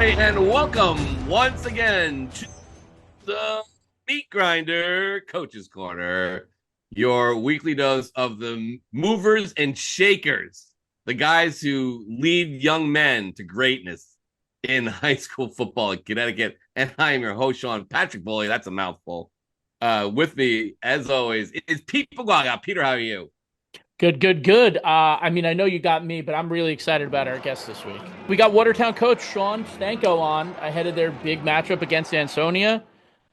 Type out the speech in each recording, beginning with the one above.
everybody, and welcome once again to the Meat Grinder Coach's Corner, your weekly dose of the movers and shakers, the guys who lead young men to greatness in high school football in Connecticut. And I am your host, Sean Patrick Bowley. That's a mouthful. With me, as always, is Pete Paguaga. Peter, how are you? Good. I know you got me, but I'm really excited about our guest this week. We got Watertown coach Shawn Stanco on ahead of their big matchup against Ansonia.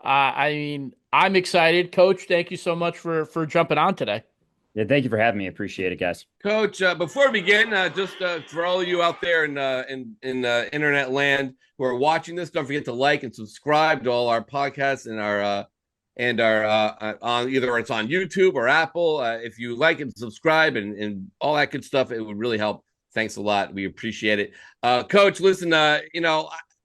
I'm excited. Coach, thank you so much for jumping on today. Yeah, thank you for having me. Appreciate it, guys. Coach, before we begin, just for all of you out there in internet land who are watching this, don't forget to like and subscribe to all our podcasts and our on either it's on YouTube or Apple. If you like and subscribe and all that good stuff, it would really help. Thanks a lot. We appreciate it. Coach, listen, I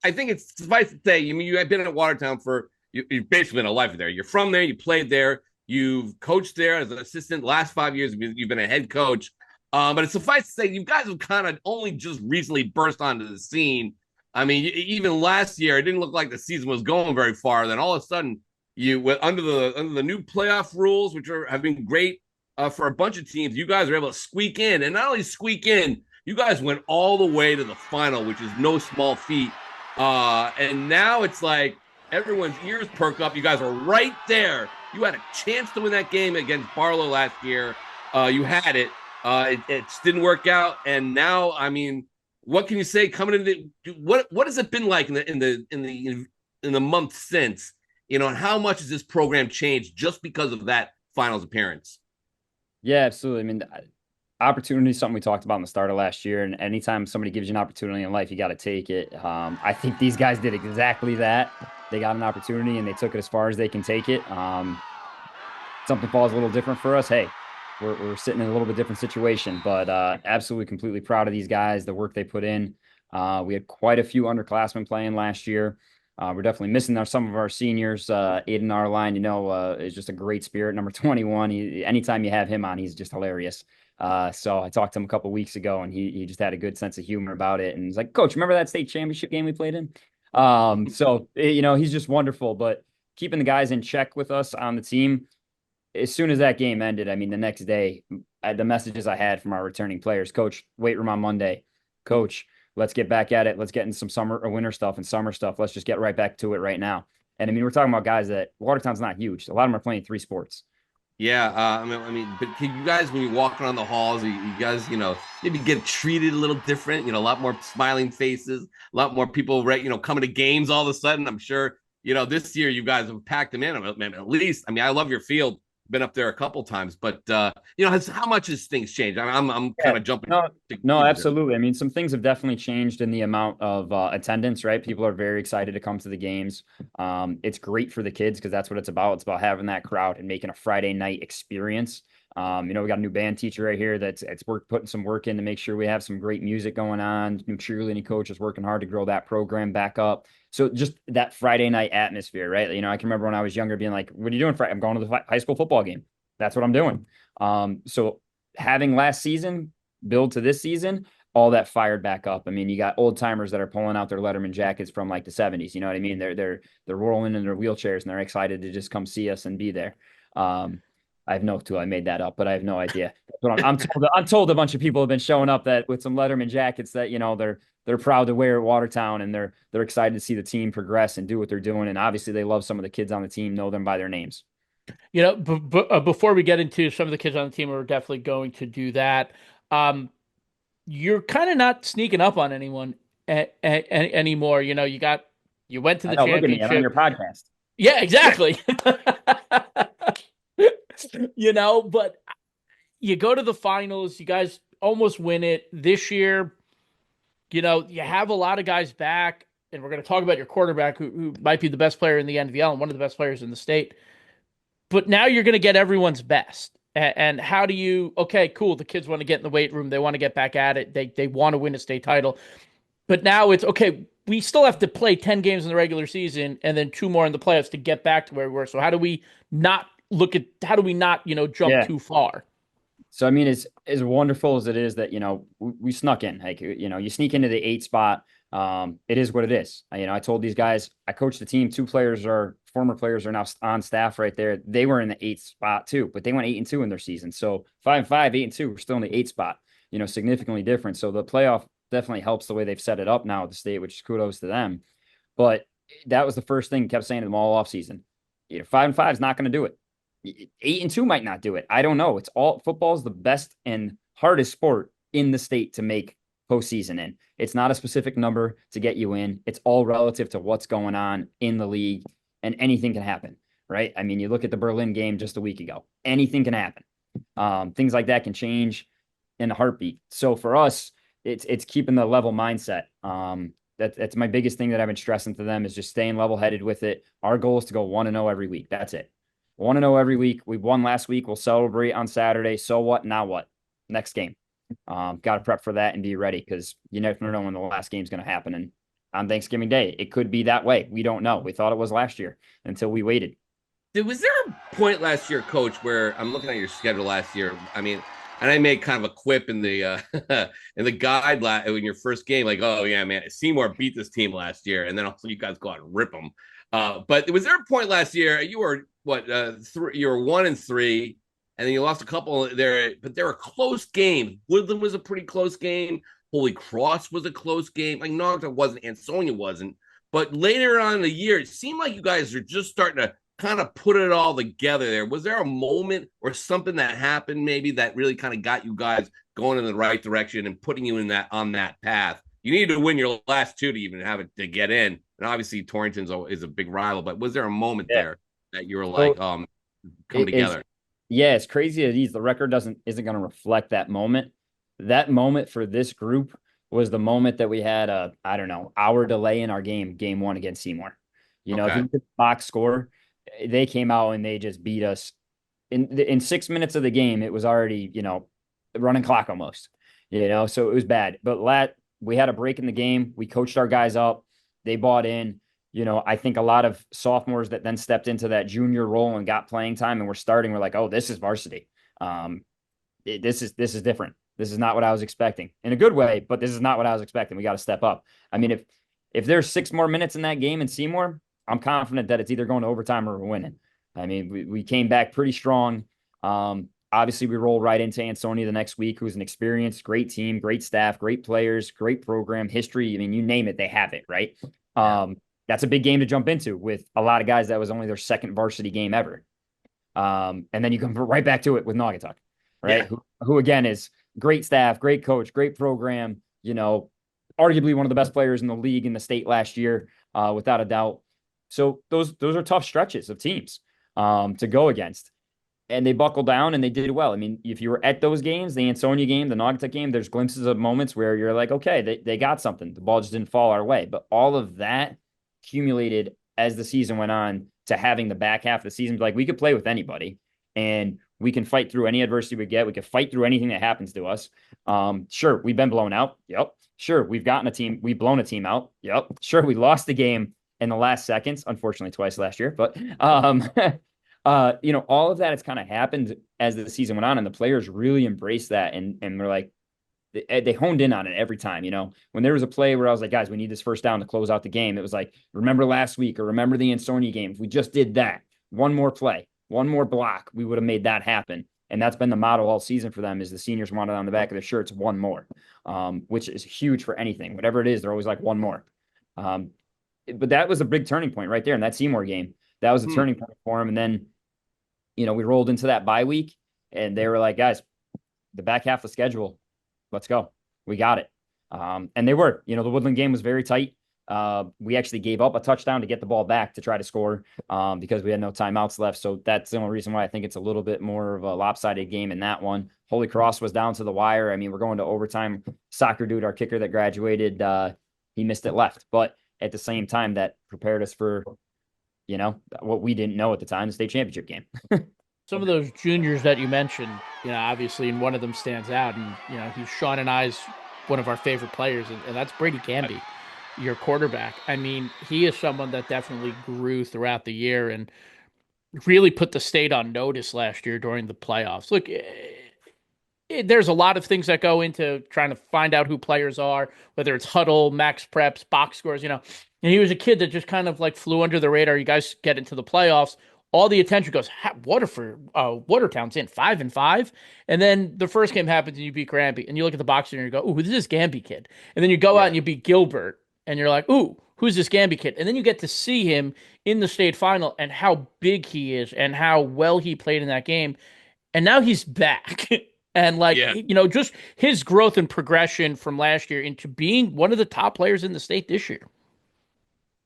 think it's suffice to say, you have been at Watertown for you've basically been a life there. You're from there. You played there. You've coached there as an assistant. Last 5 years, you've been a head coach. But it's suffice to say, you guys have kind of only just recently burst onto the scene. I mean, even last year, it didn't look like the season was going very far. Then all of a sudden, you went under the new playoff rules, which have been great for a bunch of teams. You guys were able to squeak in, and not only squeak in, you guys went all the way to the final, which is no small feat. And now it's like everyone's ears perk up. You guys are right there. You had a chance to win that game against Barlow last year. You had it. It didn't work out, and now, I mean, what can you say coming into what has it been like in the month since? And how much has this program changed just because of that finals appearance? Yeah, absolutely. I mean, opportunity is something we talked about in the start of last year. And anytime somebody gives you an opportunity in life, you got to take it. I think these guys did exactly that. They got an opportunity and they took it as far as they can take it. Something falls a little different for us. Hey, we're sitting in a little bit different situation, but absolutely completely proud of these guys, the work they put in. We had quite a few underclassmen playing last year. We're definitely missing some of our seniors. Aiden Arline, is just a great spirit. Number 21. Anytime you have him on, he's just hilarious. So I talked to him a couple weeks ago, and he just had a good sense of humor about it. And he's like, "Coach, remember that state championship game we played in?" He's just wonderful. But keeping the guys in check with us on the team. As soon as that game ended, I mean, the next day, the messages I had from our returning players: "Coach, weight room on Monday. Coach, let's get back at it. Let's get in some summer or winter stuff and summer stuff. Let's just get right back to it right now." And I mean, we're talking about guys that Watertown's not huge. A lot of them are playing 3 sports. Yeah, but can you guys, when you walk around the halls, you guys, maybe get treated a little different. A lot more smiling faces, a lot more people, right? Coming to games all of a sudden. I'm sure, this year you guys have packed them in. At least, I mean, I love your field. Been up there a couple times, but how much has things changed? I'm kind of jumping. No, absolutely. I mean, some things have definitely changed in the amount of attendance, right? People are very excited to come to the games. It's great for the kids because that's what it's about. It's about having that crowd and making a Friday night experience. We got a new band teacher right here that's putting some work in to make sure we have some great music going on. New cheerleading coach is working hard to grow that program back up. So just that Friday night atmosphere, right? I can remember when I was younger being like, "What are you doing Friday?" "I'm going to the high school football game." That's what I'm doing. So having last season build to this season, all that fired back up. I mean, you got old timers that are pulling out their Letterman jackets from like the 70s. You know what I mean? They're rolling in their wheelchairs and they're excited to just come see us and be there. I have no clue. I made that up, but I have no idea. But I'm told a bunch of people have been showing up that with some Letterman jackets that they're proud to wear at Watertown, and they're excited to see the team progress and do what they're doing. And obviously, they love some of the kids on the team, know them by their names. Before we get into some of the kids on the team, we're definitely going to do that. You're kind of not sneaking up on anyone anymore. You went to the Look at me, I'm championship. on your podcast. Yeah, exactly. But you go to the finals, you guys almost win it this year. You have a lot of guys back, and we're going to talk about your quarterback who might be the best player in the NVL and one of the best players in the state. But now you're going to get everyone's best. And how do you, okay, cool, the kids want to get in the weight room, they want to get back at it, they want to win a state title. But now it's, okay, we still have to play 10 games in the regular season and then 2 more in the playoffs to get back to where we were. So how do we not jump too far? So, I mean, as wonderful as it is that, we snuck in, like, you sneak into the 8 spot. It is what it is. I told these guys, I coached the team. Former players are now on staff right there. They were in the 8th spot too, but they went 8-2 in their season. So 5-5, 8-2, we're still in the 8th spot, significantly different. So the playoff definitely helps the way they've set it up now at the state, which is kudos to them. But that was the first thing kept saying to them all off season. 5-5 is not going to do it. 8-2 might not do it. I don't know. Football is the best and hardest sport in the state to make postseason in. It's not a specific number to get you in. It's all relative to what's going on in the league, and anything can happen, right? I mean, you look at the Berlin game just a week ago. Anything can happen. Things like that can change in a heartbeat. So for us, it's keeping the level mindset. That's my biggest thing that I've been stressing to them is just staying level-headed with it. Our goal is to go 1-0 every week. That's it. 1-0 every week. We won last week. We'll celebrate on Saturday. So what? Now what? Next game. Got to prep for that and be ready because you never know when the last game's going to happen. And on Thanksgiving Day, it could be that way. We don't know. We thought it was last year until we waited. Was there a point last year, Coach, where I'm looking at your schedule last year? I mean, and I made kind of a quip in the in the guide in your first game, like, oh yeah, man, Seymour beat this team last year, and then also you guys go out and rip them. But was there a point last year you were you were 1-3, and then you lost a couple there, but there were close games. Woodland was a pretty close game. Holy Cross was a close game. Like Naugatuck wasn't, Ansonia wasn't. But later on in the year, it seemed like you guys are just starting to kind of put it all together there. Was there a moment or something that happened maybe that really kind of got you guys going in the right direction and putting you on that path? You needed to win your last two to even have it to get in. And obviously Torrington's is a big rival, but was there a moment there that you were like, come together? It's crazy that the record isn't going to reflect that moment. That moment for this group was the moment that we had hour delay in our game 1 against Seymour. If you look at the box score, they came out and they just beat us in 6 minutes of the game. It was already, running clock almost, so it was bad. But we had a break in the game. We coached our guys up. They bought in. I think a lot of sophomores that then stepped into that junior role and got playing time and we're like, oh, this is varsity. This is different. This is not what I was expecting in a good way, but this is not what I was expecting. We got to step up. I mean, if there's 6 more minutes in that game in Seymour, I'm confident that it's either going to overtime or we're winning. I mean, we came back pretty strong. Obviously, we rolled right into Ansonia the next week, who's an experienced, great team, great staff, great players, great program, history. I mean, you name it, they have it, right? That's a big game to jump into with a lot of guys that was only their second varsity game ever. And then you come right back to it with Naugatuck, right? Yeah. Who again is great staff, great coach, great program, arguably one of the best players in the league in the state last year, without a doubt. So those are tough stretches of teams to go against. And they buckled down and they did well. I mean, if you were at those games, the Ansonia game, the Naugatuck game, there's glimpses of moments where you're like, okay, they got something. The ball just didn't fall our way. But all of that accumulated as the season went on to having the back half of the season. Like, we could play with anybody and we can fight through any adversity we get. We can fight through anything that happens to us. Sure, we've been blown out. Yep. Sure, we've blown a team out. Yep. Sure, we lost the game in the last seconds, unfortunately twice last year. But, all of that has kind of happened as the season went on, and the players really embraced that. And we're like, they honed in on it every time. When there was a play where I was like, guys, we need this first down to close out the game. It was like, remember last week or remember the Ansonia game. If we just did that, one more play, one more block, we would have made that happen. And that's been the motto all season for them, is the seniors wanted on the back of their shirts, one more, which is huge for anything. Whatever it is, they're always like, one more. But that was a big turning point right there in that Seymour game. That was a turning point for them. And then, we rolled into that bye week and they were like, guys, the back half of the schedule, let's go. We got it. And they were, the Woodland game was very tight. We actually gave up a touchdown to get the ball back to try to score because we had no timeouts left. So that's the only reason why I think it's a little bit more of a lopsided game in that one. Holy Cross was down to the wire. I mean, we're going to overtime. Soccer dude, our kicker that graduated, he missed it left. But at the same time, that prepared us for, what we didn't know at the time, the state championship game. Some of those juniors that you mentioned, obviously, and one of them stands out, and, he's Shawn and I's one of our favorite players, and that's Brady Canby, your quarterback. I mean, he is someone that definitely grew throughout the year and really put the state on notice last year during the playoffs. Look, there's a lot of things that go into trying to find out who players are, whether it's huddle, max preps, box scores, And he was a kid that just kind of like flew under the radar. You guys get into the playoffs, all the attention goes, Watertown's in 5-5, and then the first game happens and you beat Granby, and you look at the box score and you go, "Ooh, who's this Gamby kid?" And then you go out and you beat Gilbert, and you're like, "Ooh, who's this Gamby kid?" And then you get to see him in the state final and how big he is and how well he played in that game, and now he's back. And just his growth and progression from last year into being one of the top players in the state this year.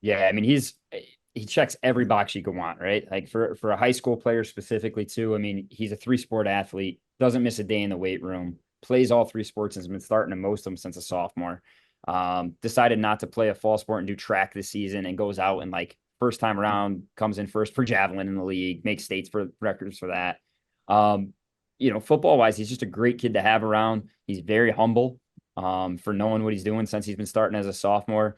Yeah, I mean, he checks every box you could want, right? Like for a high school player specifically too. I mean, he's a 3-sport athlete, doesn't miss a day in the weight room, plays all 3 sports and has been starting to most of them since a sophomore. Decided not to play a fall sport and do track this season, and goes out and like first time around comes in first for javelin in the league, makes states for records for that. Football wise, he's just a great kid to have around. He's very humble for knowing what he's doing since he's been starting as a sophomore.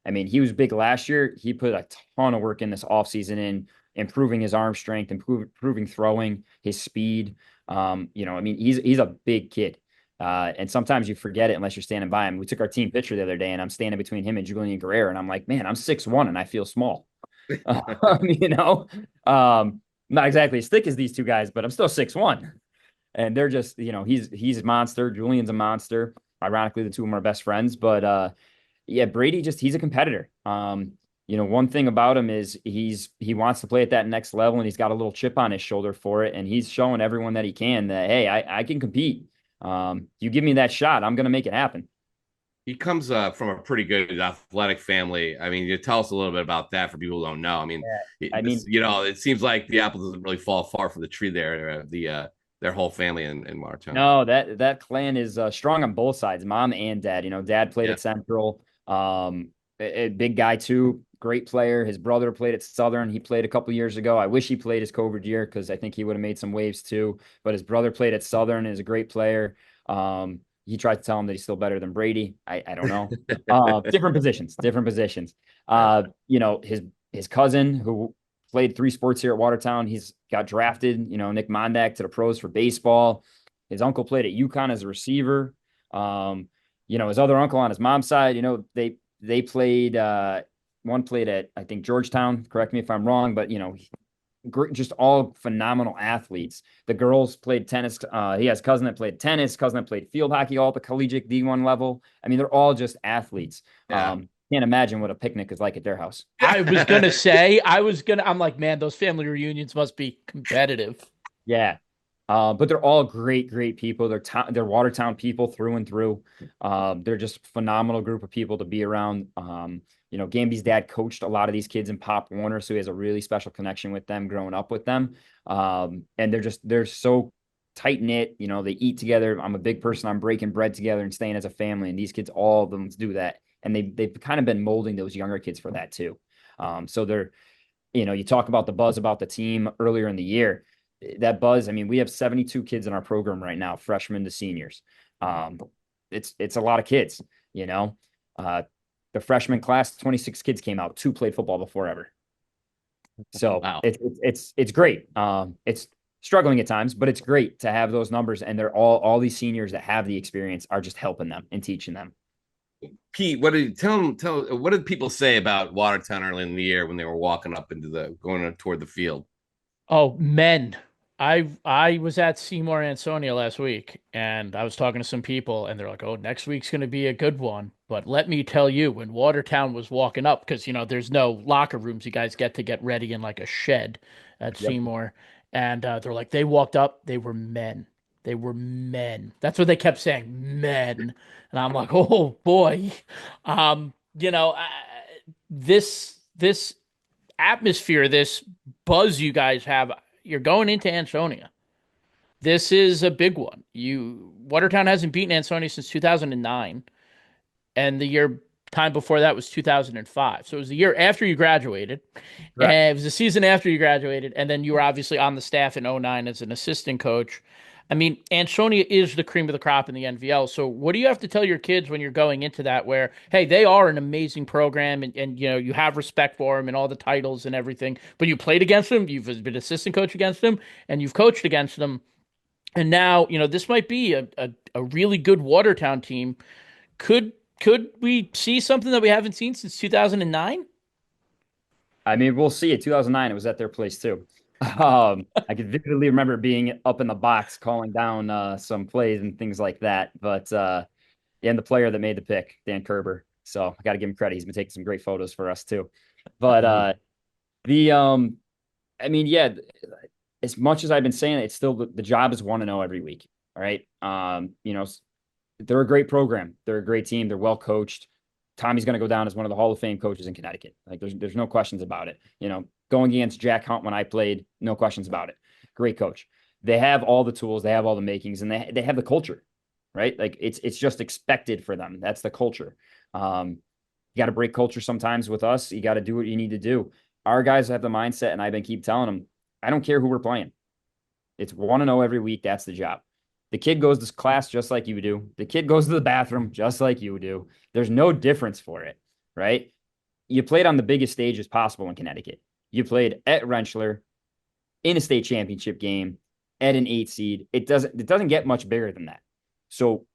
I mean, he was big last year. He put a ton of work in this offseason in improving his arm strength, improving throwing, his speed. He's a big kid. And sometimes you forget it unless you're standing by him. We took our team picture the other day, and I'm standing between him and Julian Guerrero, and I'm like, man, I'm 6'1", and I feel small. Not exactly as thick as these two guys, but I'm still 6'1". And they're just, he's a monster. Julian's a monster. Ironically, the two of them are best friends. But Brady he's a competitor. One thing about him is he wants to play at that next level, and he's got a little chip on his shoulder for it. And he's showing everyone that he can that, hey, I can compete. You give me that shot, I'm going to make it happen. He comes from a pretty good athletic family. I mean, you tell us a little bit about that for people who don't know. I mean, it seems like the apple doesn't really fall far from the tree there. Their whole family in Watertown. No, that clan is strong on both sides, mom and dad. Dad played at Central, a big guy too, great player. His brother played at Southern. He played a couple years ago. I wish he played his COVID year because I think he would have made some waves too. But his brother played at Southern and is a great player. He tried to tell him that he's still better than Brady. I don't know. Different positions. His cousin who played 3 sports here at Watertown. He's got drafted, Nick Mondak to the pros for baseball. His uncle played at UConn as a receiver. His other uncle on his mom's side, they played, one played at, I think, Georgetown. Correct me if I'm wrong, but, just all phenomenal athletes. The girls played tennis. He has a cousin that played tennis, cousin that played field hockey, all at the collegiate D1 level. I mean, they're all just athletes. Yeah. Can't imagine what a picnic is like at their house. I was going to say, I'm like, man, those family reunions must be competitive. Yeah. But they're all great, great people. They're Watertown people through and through. They're just a phenomenal group of people to be around. Gamby's dad coached a lot of these kids in Pop Warner, so he has a really special connection with them growing up with them. And they're so tight knit. They eat together. I'm a big person. I'm breaking bread together and staying as a family. And these kids, all of them do that. And they've kind of been molding those younger kids for that too. So they're, you talk about the buzz about the team earlier in the year. That buzz, I mean, we have 72 kids in our program right now, freshmen to seniors. It's a lot of kids, The freshman class, 26 kids came out, 2 played football before ever. So wow. It's great. It's struggling at times, but it's great to have those numbers. And they're all these seniors that have the experience are just helping them and teaching them. Pete, what did people say about Watertown early in the year when they were walking up going toward the field? Oh, men. I was at Seymour Ansonia last week, and I was talking to some people, and they're like, "Oh, next week's going to be a good one." But let me tell you, when Watertown was walking up, because there's no locker rooms, you guys get ready in like a shed at Seymour, and they're like, they walked up, they were men. They were men. That's what they kept saying, men. And I'm like, oh boy, this atmosphere, this buzz you guys have. You're going into Ansonia. This is a big one. Watertown hasn't beaten Ansonia since 2009, and the time before that was 2005. So it was the year after you graduated, right. And it was the season after you graduated, and then you were obviously on the staff in 2009 as an assistant coach. I mean, Ansonia is the cream of the crop in the NVL. So what do you have to tell your kids when you're going into that where, hey, they are an amazing program and you have respect for them and all the titles and everything, but you played against them, you've been assistant coach against them, and you've coached against them. And now, this might be a really good Watertown team. Could we see something that we haven't seen since 2009? I mean, we'll see. In 2009, it was at their place too. I could vividly remember being up in the box calling down some plays and things like that. But yeah, and the player that made the pick, Dan Kerber. So I got to give him credit. He's been taking some great photos for us too. But the I mean, yeah, as much as I've been saying it, it's still the job is 1-0 every week. All right. They're a great program. They're a great team. They're well coached. Tommy's going to go down as one of the Hall of Fame coaches in Connecticut. Like there's no questions about it. Going against Jack Hunt when I played, no questions about it. Great coach. They have all the tools. They have all the makings, and they have the culture, right? Like it's just expected for them. That's the culture. You got to break culture sometimes with us. You got to do what you need to do. Our guys have the mindset, and I've been keep telling them, I don't care who we're playing. It's 1-0 every week. That's the job. The kid goes to class just like you do. The kid goes to the bathroom just like you do. There's no difference for it, right? You played on the biggest stage as possible in Connecticut. You played at Rentschler in a state championship game at an 8 seed. It doesn't get much bigger than that. So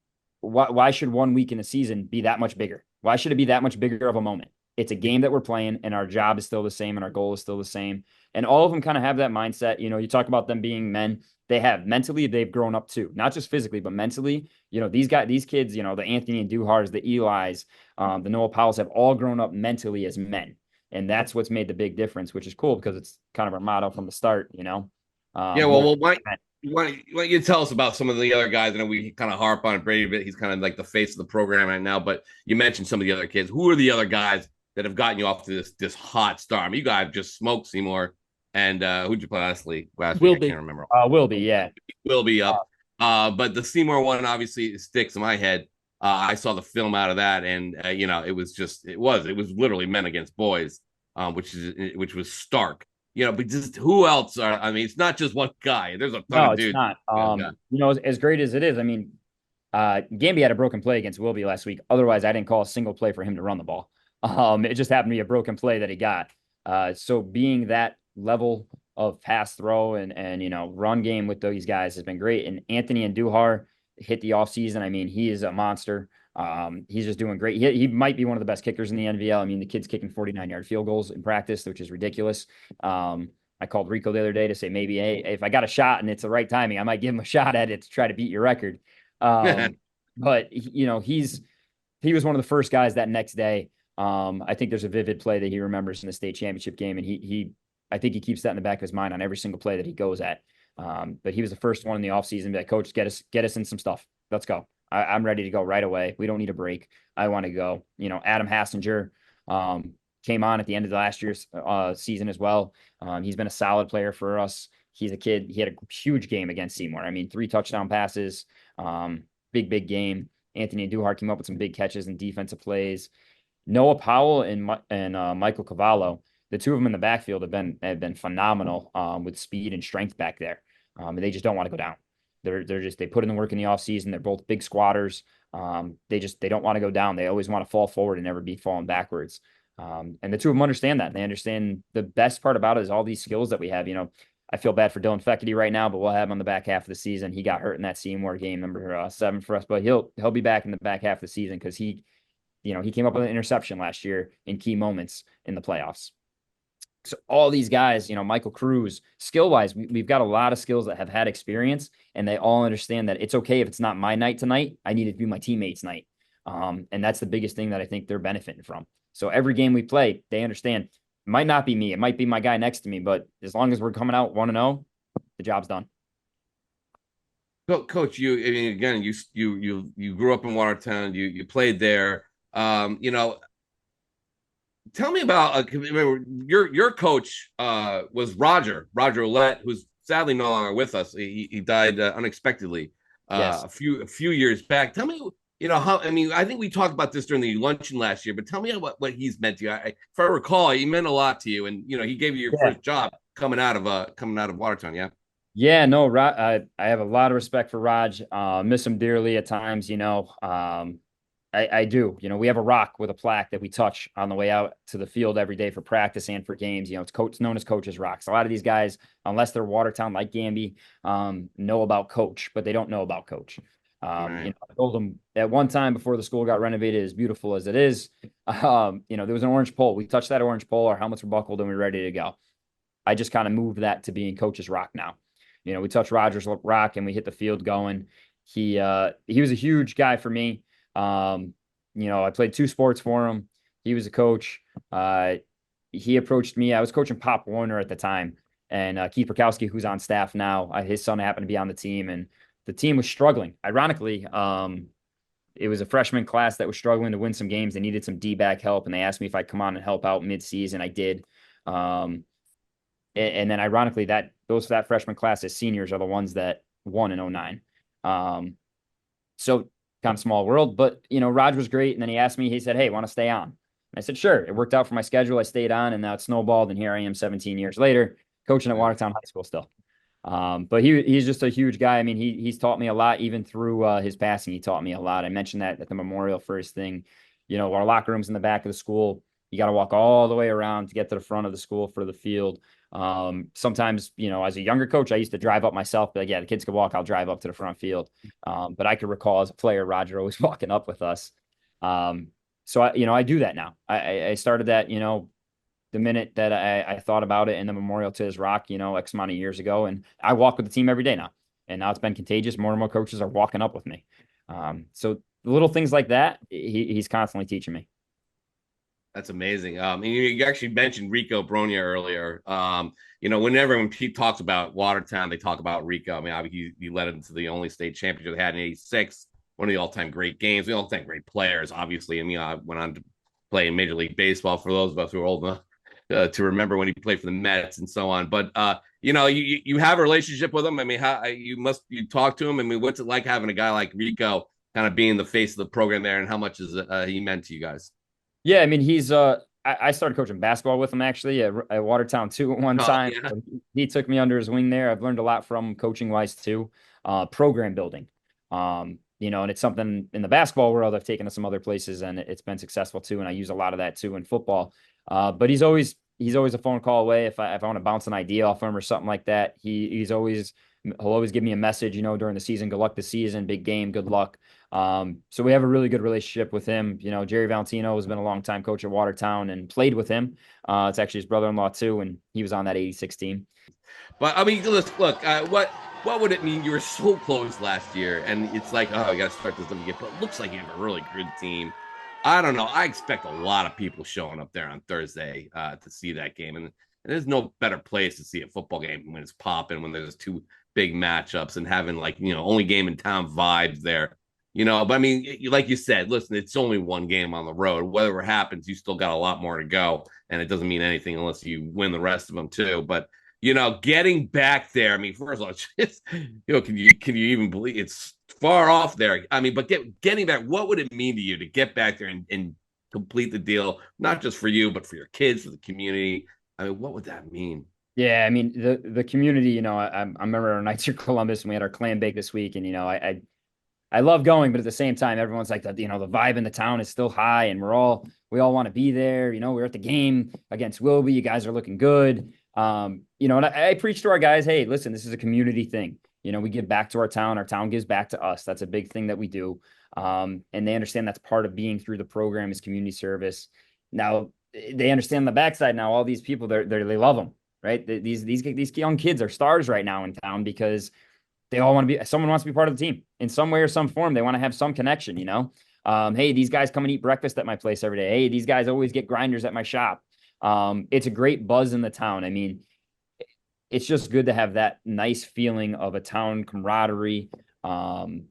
why should 1 week in a season be that much bigger? Why should it be that much bigger of a moment? It's a game that we're playing, and our job is still the same, and our goal is still the same. And all of them kind of have that mindset. You talk about them being men. They have mentally, they've grown up too, not just physically, but mentally. These kids, the Anthony and Duhars, the Eli's, the Noah Powells have all grown up mentally as men. And that's what's made the big difference, which is cool because it's kind of our motto from the start, Yeah, well, why don't you tell us about some of the other guys? I know we kind of harp on Brady a bit. He's kind of like the face of the program right now, but you mentioned some of the other kids. Who are the other guys that have gotten you off to this hot start? I mean, you guys just smoked Seymour. And who'd you play last week? I can't remember. Will be, yeah. Will be up. But the Seymour one obviously sticks in my head. I saw the film out of that, and it was literally men against boys, which was stark. But just who else are? I mean, it's not just one guy. There's a ton of dudes. It's not. As great as it is, I mean, Gamby had a broken play against Wilby last week. Otherwise, I didn't call a single play for him to run the ball. It just happened to be a broken play that he got. So being that level of pass throw and run game with these guys has been great. And Anthony and Duhar hit the offseason. I mean, he is a monster. He's just doing great. He might be one of the best kickers in the NVL. I mean, the kid's kicking 49-yard field goals in practice, which is ridiculous. I called Rico the other day to say maybe, hey, if I got a shot and it's the right timing, I might give him a shot at it to try to beat your record. But he was one of the first guys that next day. I think there's a vivid play that he remembers in the state championship game, and I think he keeps that in the back of his mind on every single play that he goes at. But he was the first one in the offseason that coach, get us in some stuff. Let's go. I'm ready to go right away. We don't need a break. I want to go. Adam Hassinger came on at the end of the last year's season as well. He's been a solid player for us. He's a kid. He had a huge game against Seymour. I mean, 3 touchdown passes, big game. Anthony Duhart came up with some big catches and defensive plays. Noah Powell and Michael Cavallo, the two of them in the backfield have been phenomenal with speed and strength back there. And they just don't want to go down. They put in the work in the offseason. They're both big squatters. They don't want to go down. They always want to fall forward and never be falling backwards. And the two of them understand that. And they understand the best part about it is all these skills that we have. I feel bad for Dylan Feckety right now, but we'll have him on the back half of the season. He got hurt in that Seymour game, number 7 for us, but he'll be back in the back half of the season because he came up with an interception last year in key moments in the playoffs. So all these guys, Michael Cruz, skill-wise, we've got a lot of skills that have had experience, and they all understand that it's okay if it's not my night tonight. I need it to be my teammates' night. And that's the biggest thing that I think they're benefiting from. So every game we play, they understand it might not be me. It might be my guy next to me, but as long as we're coming out 1-0, the job's done. Coach, again, you grew up in Watertown. You played there. Tell me about remember your coach was Roger Ouellette, who's sadly no longer with us. He died unexpectedly Yes. a few years back. Tell me, how. I mean, I think we talked about this during the luncheon last year, but tell me what he's meant to you. If I recall, he meant a lot to you, and he gave you your first job coming out of Watertown. Yeah. Yeah, no, I have a lot of respect for Raj. Miss him dearly at times. I do. We have a rock with a plaque that we touch on the way out to the field every day for practice and for games. It's known as Coach's Rocks. A lot of these guys, unless they're Watertown like Gamby, know about Coach, but they don't know about Coach. Right. I told them at one time before the school got renovated, as beautiful as it is, there was an orange pole. We touched that orange pole, our helmets were buckled, and we were ready to go. I just kind of moved that to being Coach's Rock now. We touched Rogers Rock and we hit the field going. He was a huge guy for me. I played 2 sports for him. He was a coach. He approached me. I was coaching Pop Warner at the time, and Keith Rakowski, who's on staff now, his son happened to be on the team, and the team was struggling. Ironically, it was a freshman class that was struggling to win some games. They needed some D-back help, and they asked me if I'd come on and help out mid-season. I did. And then ironically, that freshman class as seniors are the ones that won in 09. So kind of small world, but Raj was great. And then he asked me, he said, "Hey, want to stay on?" And I said, "Sure." It worked out for my schedule. I stayed on, and now it snowballed. And here I am 17 years later, coaching at Watertown High School still. But he's just a huge guy. I mean, he's taught me a lot, even through his passing. He taught me a lot. I mentioned that at the memorial first thing. Our locker room's in the back of the school. You got to walk all the way around to get to the front of the school for the field. Sometimes, as a younger coach, I used to drive up myself, but like, yeah, the kids could walk, I'll drive up to the front field. But I could recall as a player, Roger always walking up with us. So I do that now. I started that, the minute that I thought about it in the memorial to his rock, X amount of years ago. And I walk with the team every day now. And now it's been contagious. More and more coaches are walking up with me. So little things like that, he's constantly teaching me. That's amazing. And you actually mentioned Rico Bronia earlier. Whenever when he talks about Watertown, they talk about Rico. I mean, obviously he led them to the only state championship they had in '86, one of the all-time great games. We all-time great players, obviously. And I went on to play in Major League Baseball for those of us who are old enough to remember when he played for the Mets and so on. But you have a relationship with him. I mean, you talk to him. I mean, what's it like having a guy like Rico kind of being the face of the program there, and how much is he meant to you guys? Yeah, I mean, I started coaching basketball with him actually at Watertown too at one time. Yeah. So he took me under his wing there. I've learned a lot from him coaching wise too. Program building. And it's something in the basketball world I've taken to some other places and it's been successful too. And I use a lot of that too in football. But he's always a phone call away if I want to bounce an idea off him or something like that. He'll always give me a message, during the season. Good luck this season, big game, good luck. So we have a really good relationship with him. Jerry Valentino has been a long time coach at Watertown and played with him. It's actually his brother-in-law too, and he was on that '86 team. But I mean, look, what would it mean? You were so close last year, and it's like, oh, I got to start this again. But it looks like you have a really good team. I don't know. I expect a lot of people showing up there on Thursday to see that game, and there's no better place to see a football game when it's popping, when there's 2 big matchups, and having only game in town vibes there. But I mean, like you said, listen, it's only one game on the road. Whatever happens, you still got a lot more to go, and it doesn't mean anything unless you win the rest of them too. But getting back there, I mean, first of all, just, can you even believe it's far off there? I mean, but getting back, what would it mean to you to get back there and complete the deal, not just for you, but for your kids, for the community? I mean, what would that mean? Yeah, I mean the community. I remember our nights at Columbus and we had our clam bake this week, and I love going, but at the same time, everyone's like the vibe in the town is still high, and we all want to be there. We're at the game against Wilby. You guys are looking good. And I preach to our guys, hey, listen, this is a community thing. We give back to our town gives back to us. That's a big thing that we do. And they understand that's part of being through the program is community service. Now they understand the backside. Now all these people, they love them, right? These young kids are stars right now in town because they all want to be, someone wants to be part of the team in some way or some form. They want to have some connection, hey, these guys come and eat breakfast at my place every day. Hey, these guys always get grinders at my shop. It's a great buzz in the town. I mean, it's just good to have that nice feeling of a town camaraderie, and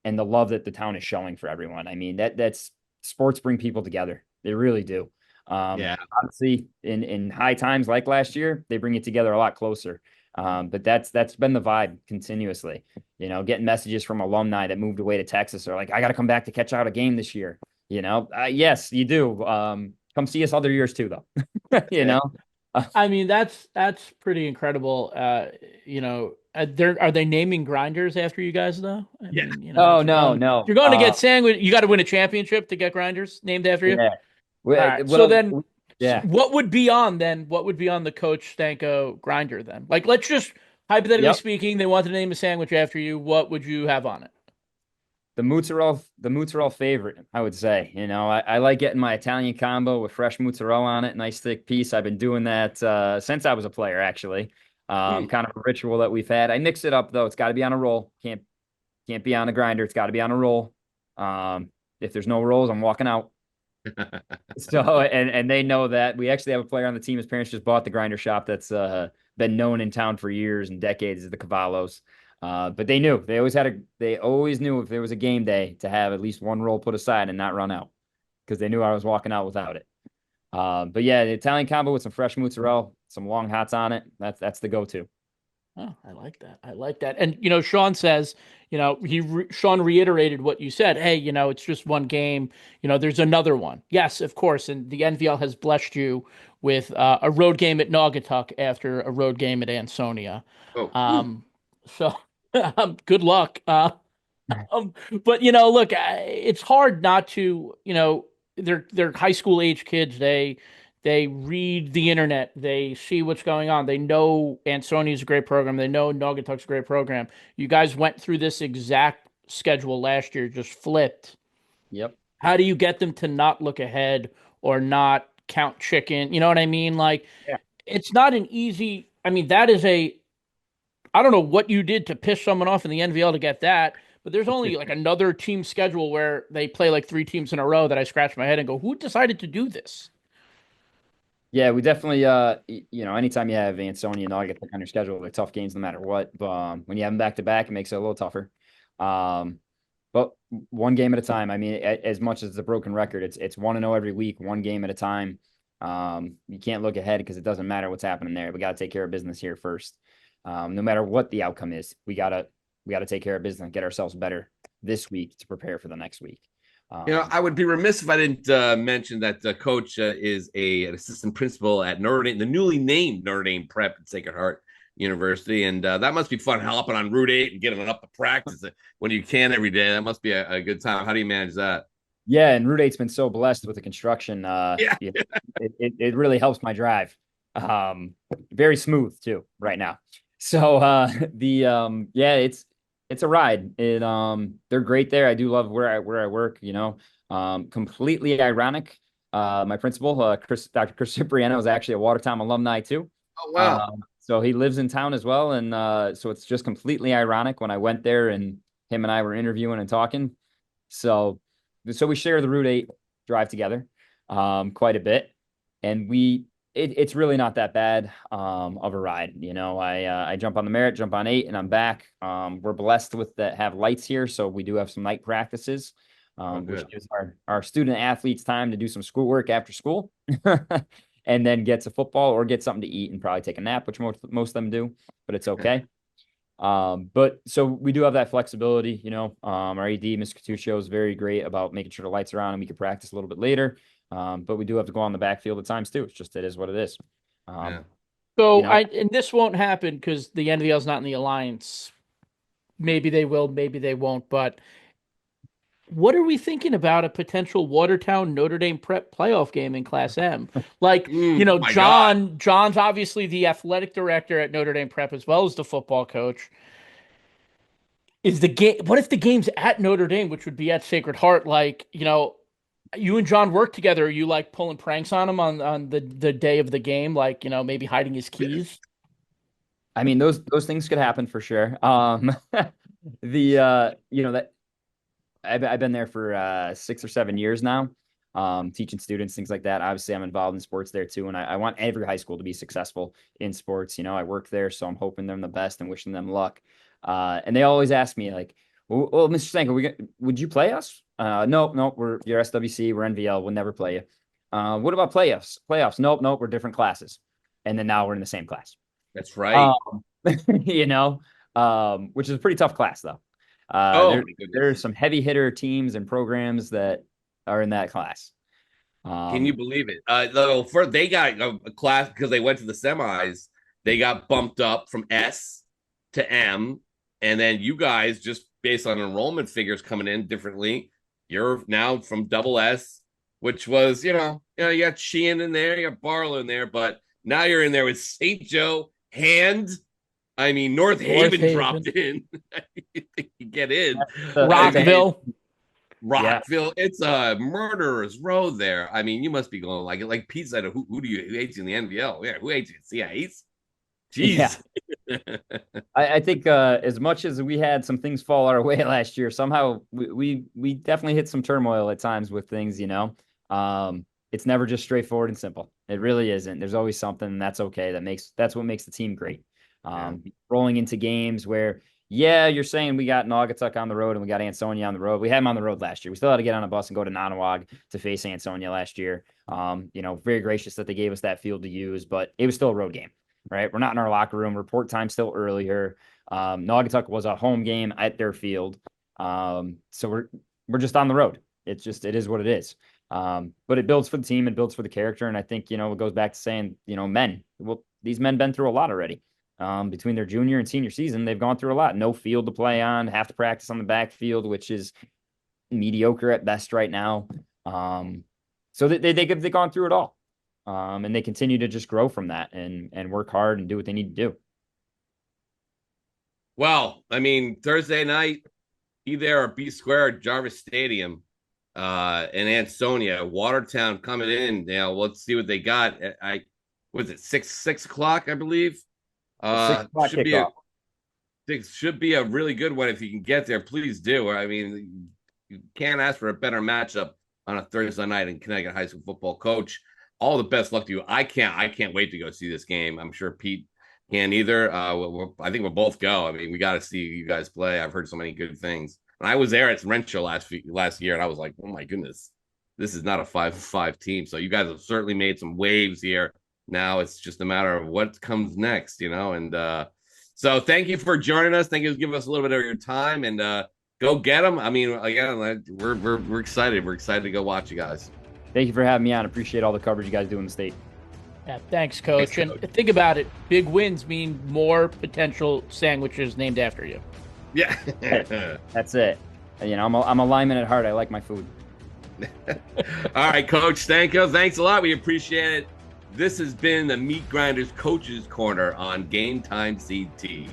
the love that the town is showing for everyone. I mean, that's sports bring people together. They really do. Yeah. Obviously in high times like last year, they bring it together a lot closer. But that's been the vibe continuously, getting messages from alumni that moved away to Texas are like, I got to come back to catch out a game this year. Yes, you do. Come see us other years too, though. I mean, that's pretty incredible. Are they naming grinders after you guys though? I Yeah. mean, Oh if you're no, going, if no. you're going to get sandwich, you got to win a championship to get grinders named after you. Yeah. All right. So Well, then, yeah. what would be on then? What would be on the Coach Stanko grinder then? Like, let's just hypothetically Yep. speaking, they wanted to name a sandwich after you. What would you have on it? The mozzarella favorite, I would say. I like getting my Italian combo with fresh mozzarella on it, nice thick piece. I've been doing that since I was a player, actually. Kind of a ritual that we've had. I mix it up though. It's got to be on a roll. Can't be on a grinder. It's got to be on a roll. If there's no rolls, I'm walking out. So and they know that. We actually have a player on the team. His parents just bought the grinder shop that's been known in town for years and decades as the Cavallos. But they knew they always knew if there was a game day to have at least one roll put aside and not run out because they knew I was walking out without it. But yeah, the Italian combo with some fresh mozzarella, some long hots on it. That's the go-to. Oh, I like that. I like that. And Shawn says, Shawn reiterated what you said. Hey, it's just one game. There's another one. Yes, of course. And the NVL has blessed you with a road game at Naugatuck after a road game at Ansonia. Oh. So good luck. But look, it's hard not to. They're high school age kids. They read the internet. They see what's going on. They know Ansonia's a great program. They know Naugatuck's a great program. You guys went through this exact schedule last year, just flipped. Yep. How do you get them to not look ahead or not count chicken? You know what I mean? Like, Yeah. it's not an easy. I mean, that is I don't know what you did to piss someone off in the NVL to get that, but there's only like another team schedule where they play like 3 teams in a row that I scratch my head and go, who decided to do this? Yeah, we definitely anytime you have Ansonia and Naugatuck on your schedule, they're tough games no matter what. But when you have them back to back, it makes it a little tougher. But one game at a time. I mean, as much as it's a broken record, it's 1-0 every week, one game at a time. You can't look ahead because it doesn't matter what's happening there. We got to take care of business here first. No matter what the outcome is, we gotta take care of business and get ourselves better this week to prepare for the next week. I would be remiss if I didn't mention that Coach is an assistant principal at Notre Dame, the newly named Notre Dame Prep at Sacred Heart University, and that must be fun hopping on Route 8 and getting up to practice when you can every day. That must be a good time. How do you manage that? Yeah, and Route 8's been so blessed with the construction. Yeah. It really helps my drive. Very smooth too right now. So it's a ride. They're great there. I do love where I work, completely ironic. My principal, Dr. Chris Cipriano, is actually a Watertown alumni too. Oh, wow. So he lives in town as well. And so it's just completely ironic when I went there and him and I were interviewing and talking. So we share the Route 8 drive together quite a bit. And it's really not that bad of a ride. I jump on the Merritt, jump on 8, and I'm back. We're blessed with that have lights here, so we do have some night practices, which gives our student athletes time to do some schoolwork after school, and then get to football or get something to eat and probably take a nap, which most of them do, but it's okay. But so we do have that flexibility. Our AD, Mr. Catuccio, is very great about making sure the lights are on and we can practice a little bit later. But we do have to go on the backfield at times too. It is what it is. So and this won't happen because the NVL is not in the alliance. Maybe they will, maybe they won't. But what are we thinking about a potential Watertown Notre Dame Prep playoff game in Class M? Like, John's obviously the athletic director at Notre Dame Prep as well as the football coach. Is the game? What if the game's at Notre Dame, which would be at Sacred Heart? Like, you and John work together. Are you like pulling pranks on him on the day of the game? Like, maybe hiding his keys? I mean, those things could happen for sure. That I've been there for 6 or 7 years now, teaching students, things like that. Obviously, I'm involved in sports there too. And I want every high school to be successful in sports. I work there, so I'm hoping them the best and wishing them luck. And they always ask me like, well, Mr. Stanko, would you play us? No, you're SWC, we're NVL, we'll never play you. What about playoffs? Nope, we're different classes. And then now we're in the same class. That's right. Which is a pretty tough class though. There are some heavy hitter teams and programs that are in that class. Can you believe it? They got a class because they went to the semis. They got bumped up from S to M, and then you guys, just based on enrollment figures coming in differently, you're now from double S, which was, you got Sheehan in there, you got Barlow in there, but now you're in there with St. Joe, North Haven dropped in. You get in. Rockville. Rockville, it's a murderer's row there. You must be going like Pete said, who hates you in the NVL? Yeah, who hates you? CIAs? Jeez. Yeah. I think as much as we had some things fall our way last year, somehow we definitely hit some turmoil at times with things, It's never just straightforward and simple. It really isn't. There's always something, and that's okay. That's what makes the team great. Rolling into games where, you're saying we got Naugatuck on the road and we got Ansonia on the road. We had them on the road last year. We still had to get on a bus and go to Nanawag to face Ansonia last year. Very gracious that they gave us that field to use, but it was still a road game, right? We're not in our locker room. Report time still earlier. Naugatuck was a home game at their field. So we're just on the road. It is what it is. But it builds for the team. It builds for the character. And I think, it goes back to saying, these men been through a lot already. Between their junior and senior season, they've gone through a lot. No field to play on, have to practice on the backfield, which is mediocre at best right now. So they've gone through it all. And they continue to just grow from that and work hard and do what they need to do. Well, Thursday night, be there or be square at Jarvis Stadium in Ansonia. Watertown coming in. Now, let's see what they got. Was it 6 o'clock, I believe? Should be a really good one if you can get there. Please do. You can't ask for a better matchup on a Thursday night in Connecticut high school football. Coach, all the best luck to you. I can't wait to go see this game. I'm sure Pete can't either. I think we'll both go. We got to see you guys play. I've heard so many good things. And I was there at Renshaw last year, and I was like, oh my goodness, this is not a 5-5 team. So you guys have certainly made some waves here. Now it's just a matter of what comes next, and so thank you for joining us. Thank you for giving us a little bit of your time, and go get them. Again, we're excited. We're excited to go watch you guys. Thank you for having me on. Appreciate all the coverage you guys do in the state. Yeah, thanks, Coach. And think about it. Big wins mean more potential sandwiches named after you. Yeah. That's it. I'm a lineman at heart. I like my food. All right, Coach Stanco, thanks a lot. We appreciate it. This has been the Meat Grinders Coaches Corner on GameTimeCT.